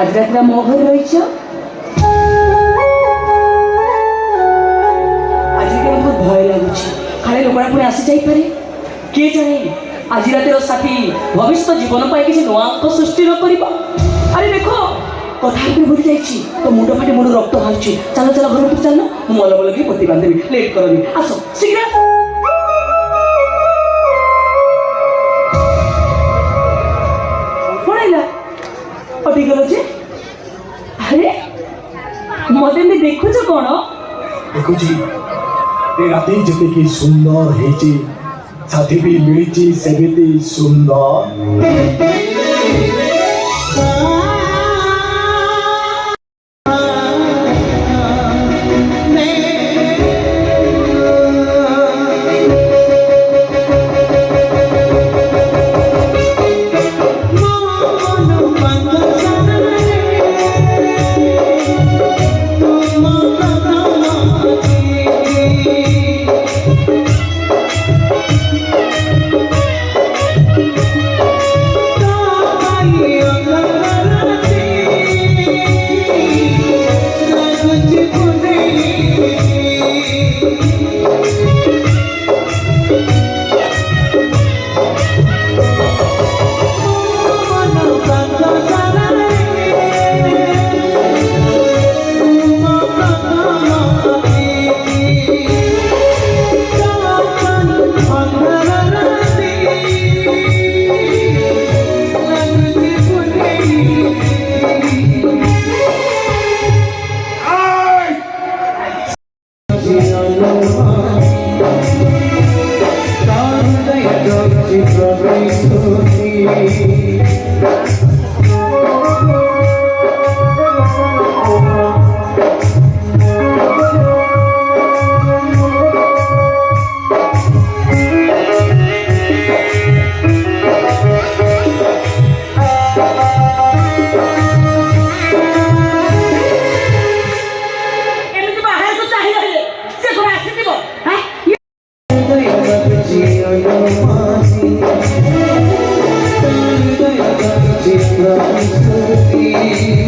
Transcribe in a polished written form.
आज रात मो घर रही आज बहुत भय लगुच खाली लोकड़ा पुणी आसी जापे किए जाने आज रातिर साथी भविष्य जीवन पर किसी नुआ अंक सृष्टि न कर। अरे देख कथा भूली जाइए तो मुंड फाटी मुंड रक्त बाहर चलो चलो घर भर चल मल मल की पति बांधेवी लेट करनी आस शीघ्र कटी गल जे अरे मत देखुच कौन देखुची ए राती जते की सुंदर हेची साथी भी मिली सेबेती सुंदर Thank you.